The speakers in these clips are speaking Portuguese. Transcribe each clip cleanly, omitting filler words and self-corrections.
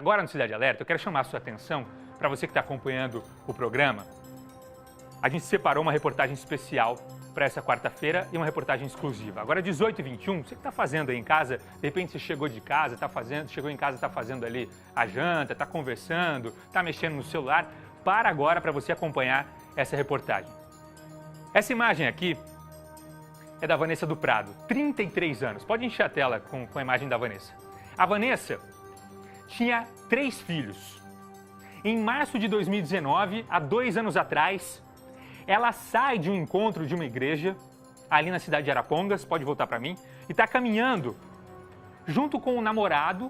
Agora no Cidade Alerta, eu quero chamar a sua atenção para você que está acompanhando o programa. A gente separou uma reportagem especial para essa quarta-feira e uma reportagem exclusiva. Agora, 18h21, você que está fazendo aí em casa, de repente você chegou de casa, chegou em casa, está fazendo ali a janta, está conversando, está mexendo no celular, para agora para você acompanhar essa reportagem. Essa imagem aqui é da Vanessa do Prado, 33 anos. Pode encher a tela com a imagem da Vanessa. A Vanessa tinha 3 filhos. Em março de 2019, há 2 anos atrás, ela sai de um encontro de uma igreja, ali na cidade de Arapongas, pode voltar para mim, e está caminhando junto com um namorado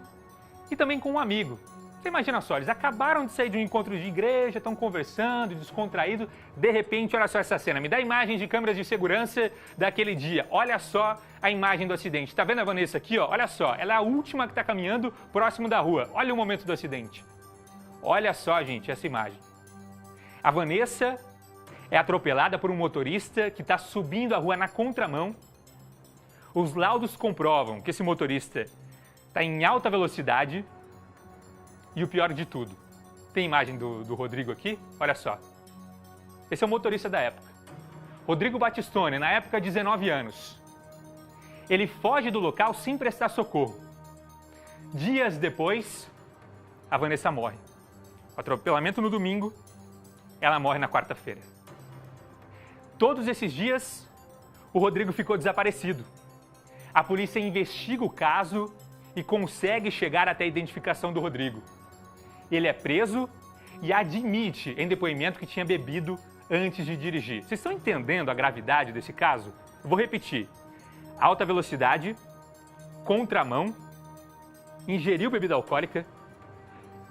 e também com um amigo. Você imagina só, eles acabaram de sair de um encontro de igreja, estão conversando, descontraído, de repente, olha só essa cena, me dá imagens de câmeras de segurança daquele dia, olha só a imagem do acidente. Tá vendo a Vanessa aqui, ó? Olha só, ela é a última que está caminhando próximo da rua, olha o momento do acidente. Olha só, gente, essa imagem. A Vanessa é atropelada por um motorista que está subindo a rua na contramão. Os laudos comprovam que esse motorista está em alta velocidade. E o pior de tudo, tem imagem do Rodrigo aqui? Olha só. Esse é o motorista da época. Rodrigo Batistoni, na época, 19 anos. Ele foge do local sem prestar socorro. Dias depois, a Vanessa morre. O atropelamento no domingo, ela morre na quarta-feira. Todos esses dias, o Rodrigo ficou desaparecido. A polícia investiga o caso e consegue chegar até a identificação do Rodrigo. Ele é preso e admite em depoimento que tinha bebido antes de dirigir. Vocês estão entendendo a gravidade desse caso? Eu vou repetir. Alta velocidade, contramão, ingeriu bebida alcoólica,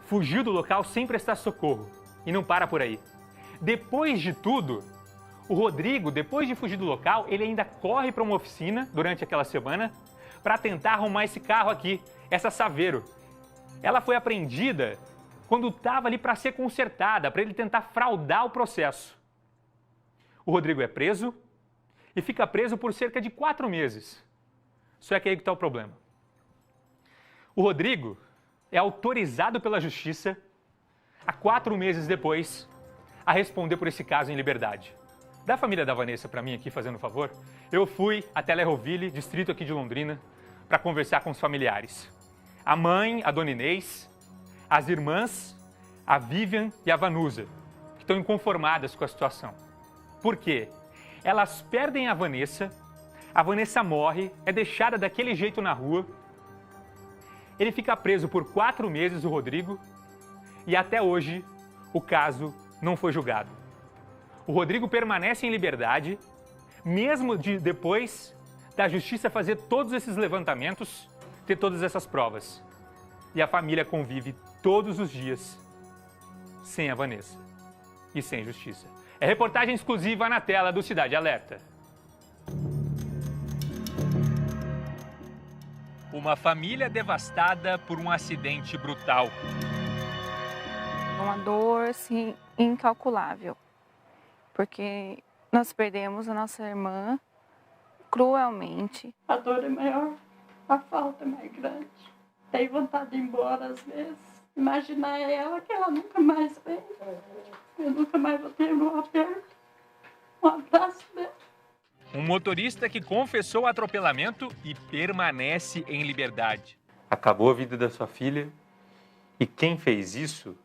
fugiu do local sem prestar socorro. E não para por aí. Depois de tudo, o Rodrigo, depois de fugir do local, ele ainda corre para uma oficina durante aquela semana para tentar arrumar esse carro aqui, essa Saveiro. Ela foi apreendida quando estava ali para ser consertada, para ele tentar fraudar o processo. O Rodrigo é preso e fica preso por cerca de 4 meses. Só é que aí que está o problema. O Rodrigo é autorizado pela Justiça, há 4 meses depois, a responder por esse caso em liberdade. Da família da Vanessa para mim aqui, fazendo um favor, eu fui até Lerroville, distrito aqui de Londrina, para conversar com os familiares. A mãe, a dona Inês, as irmãs, a Vivian e a Vanusa, que estão inconformadas com a situação. Por quê? Elas perdem a Vanessa morre, é deixada daquele jeito na rua, ele fica preso por 4 meses, o Rodrigo, e até hoje o caso não foi julgado. O Rodrigo permanece em liberdade, mesmo depois da Justiça fazer todos esses levantamentos, ter todas essas provas. E a família convive todos os dias sem a Vanessa e sem justiça. É reportagem exclusiva na tela do Cidade Alerta. Uma família devastada por um acidente brutal. Uma dor, assim, incalculável. Porque nós perdemos a nossa irmã cruelmente. A dor é maior, a falta é mais grande. Tenho vontade de ir embora às vezes. Imaginar ela que ela nunca mais vem. Eu nunca mais vou ter um aperto. Um abraço dela. Um motorista que confessou o atropelamento e permanece em liberdade. Acabou a vida da sua filha e quem fez isso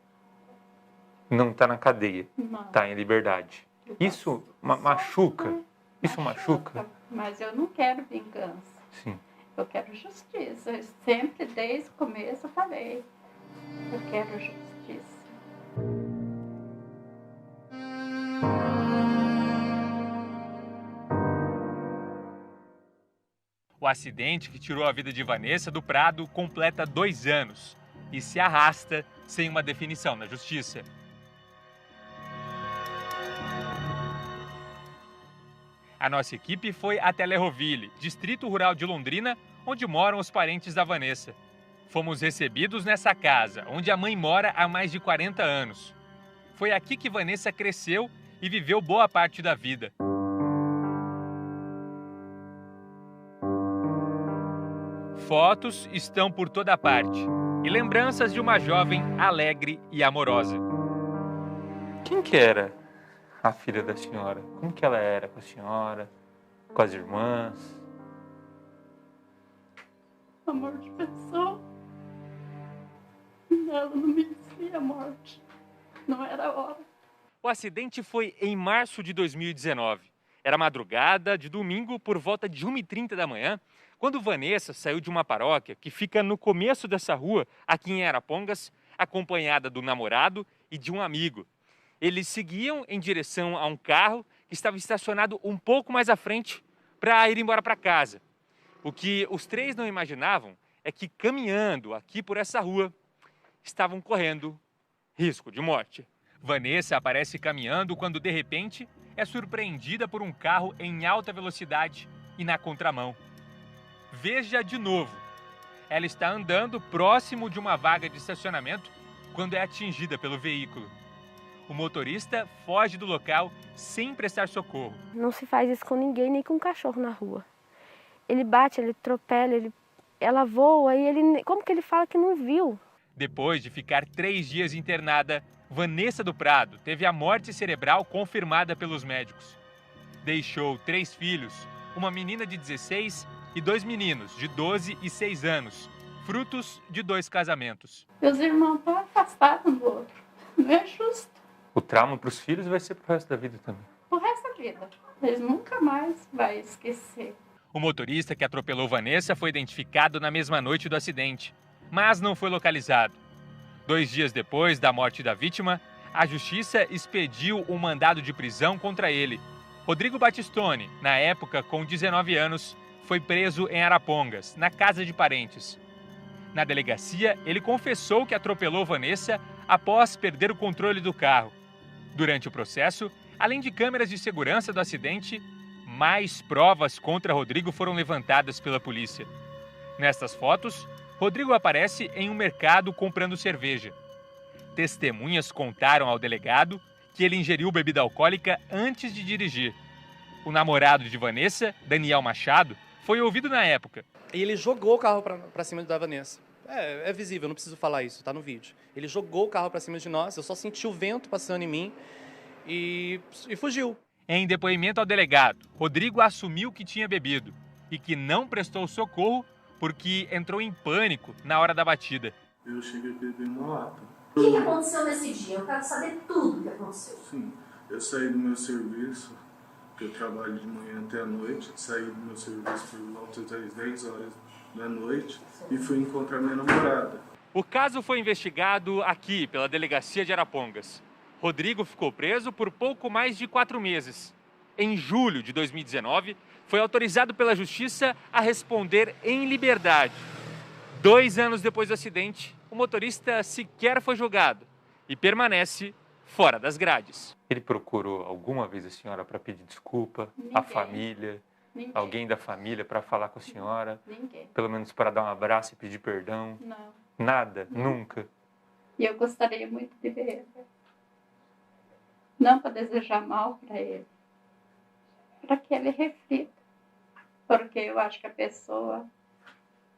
não está na cadeia, está em liberdade. Isso machuca. Isso machuca. Mas eu não quero vingança. Sim. Eu quero justiça. Eu sempre, desde o começo, eu falei. Eu quero justiça. O acidente que tirou a vida de Vanessa do Prado completa 2 anos e se arrasta sem uma definição na Justiça. A nossa equipe foi até Lerroville, distrito rural de Londrina, onde moram os parentes da Vanessa. Fomos recebidos nessa casa, onde a mãe mora há mais de 40 anos. Foi aqui que Vanessa cresceu e viveu boa parte da vida. Fotos estão por toda parte. e lembranças de uma jovem alegre e amorosa. Quem que era a filha da senhora? Como que ela era com a senhora, com as irmãs? Amor de pessoa. Ela não merecia a morte. Não era a hora. O acidente foi em março de 2019. Era madrugada de domingo por volta de 1h30 da manhã, quando Vanessa saiu de uma paróquia que fica no começo dessa rua, aqui em Arapongas, acompanhada do namorado e de um amigo. Eles seguiam em direção a um carro que estava estacionado um pouco mais à frente para ir embora para casa. O que os três não imaginavam é que, caminhando aqui por essa rua, estavam correndo risco de morte. Vanessa aparece caminhando quando, de repente, é surpreendida por um carro em alta velocidade e na contramão. Veja de novo. Ela está andando próximo de uma vaga de estacionamento quando é atingida pelo veículo. O motorista foge do local sem prestar socorro. Não se faz isso com ninguém, nem com um cachorro na rua. Ele bate, ele atropela, ela voa e como que ele fala que não viu? Depois de ficar 3 dias internada, Vanessa do Prado teve a morte cerebral confirmada pelos médicos. Deixou 3 filhos, uma menina de 16 e 2 meninos de 12 e 6 anos, frutos de 2 casamentos. Meus irmãos estão afastados um do outro. Não é justo. O trauma para os filhos vai ser pro resto da vida também. O resto da vida. Eles nunca mais vão esquecer. O motorista que atropelou Vanessa foi identificado na mesma noite do acidente, mas não foi localizado. 2 dias depois da morte da vítima, a justiça expediu um mandado de prisão contra ele. Rodrigo Batistoni, na época com 19 anos, foi preso em Arapongas, na casa de parentes. Na delegacia, ele confessou que atropelou Vanessa após perder o controle do carro. Durante o processo, além de câmeras de segurança do acidente, mais provas contra Rodrigo foram levantadas pela polícia. Nestas fotos, Rodrigo aparece em um mercado comprando cerveja. Testemunhas contaram ao delegado que ele ingeriu bebida alcoólica antes de dirigir. O namorado de Vanessa, Daniel Machado, foi ouvido na época. E ele jogou o carro para cima da Vanessa. É visível, não preciso falar isso, tá no vídeo. Ele jogou o carro para cima de nós, eu só senti o vento passando em mim e fugiu. Em depoimento ao delegado, Rodrigo assumiu que tinha bebido e que não prestou socorro porque entrou em pânico na hora da batida. Eu cheguei a beber uma lata. O que aconteceu nesse dia? Eu quero saber tudo o que aconteceu. Sim, eu saí do meu serviço, que eu trabalho de manhã até a noite, saí do meu serviço por volta das 10 horas da noite e fui encontrar minha namorada. O caso foi investigado aqui pela delegacia de Arapongas. Rodrigo ficou preso por pouco mais de 4 meses. Em julho de 2019, foi autorizado pela Justiça a responder em liberdade. 2 anos depois do acidente, o motorista sequer foi julgado e permanece fora das grades. Ele procurou alguma vez a senhora para pedir desculpa? Ninguém. A família? Ninguém. Alguém da família para falar com a senhora? Ninguém. Pelo menos para dar um abraço e pedir perdão? Não. Nada? Nunca? E eu gostaria muito de ver ele. Não para desejar mal para ele. Para que ele reflita. Porque eu acho que a pessoa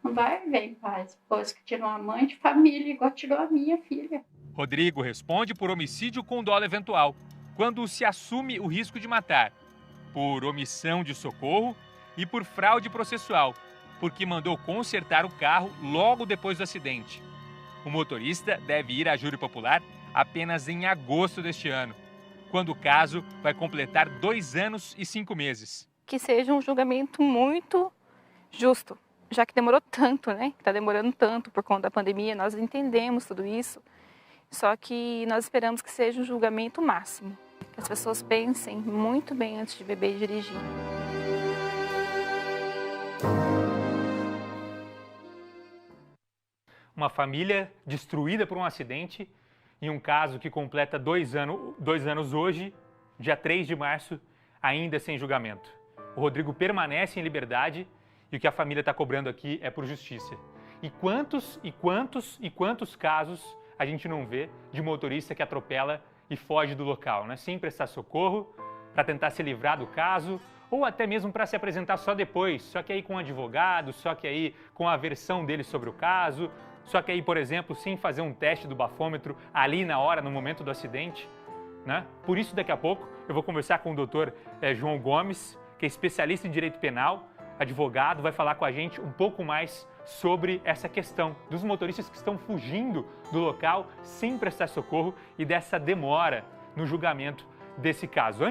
não vai viver em paz, pois que tirou uma mãe de família igual tirou a minha filha. Rodrigo responde por homicídio com dolo eventual, quando se assume o risco de matar, por omissão de socorro e por fraude processual, porque mandou consertar o carro logo depois do acidente. O motorista deve ir a júri popular apenas em agosto deste ano, quando o caso vai completar 2 anos e 5 meses. Que seja um julgamento muito justo, já que demorou tanto, né? Está demorando tanto por conta da pandemia, nós entendemos tudo isso, só que nós esperamos que seja um julgamento máximo. Que as pessoas pensem muito bem antes de beber e dirigir. Uma família destruída por um acidente e um caso que completa 2 anos hoje, dia 3 de março, ainda sem julgamento. O Rodrigo permanece em liberdade e o que a família está cobrando aqui é por justiça. E quantos casos a gente não vê de motorista que atropela e foge do local, né? Sem prestar socorro, para tentar se livrar do caso, ou até mesmo para se apresentar só depois, só que aí com um advogado, só que aí com a versão dele sobre o caso, só que aí, por exemplo, sem fazer um teste do bafômetro ali na hora, no momento do acidente, né? Por isso, daqui a pouco, eu vou conversar com o doutor João Gomes, que é especialista em direito penal, advogado, vai falar com a gente um pouco mais sobre essa questão dos motoristas que estão fugindo do local sem prestar socorro e dessa demora no julgamento desse caso.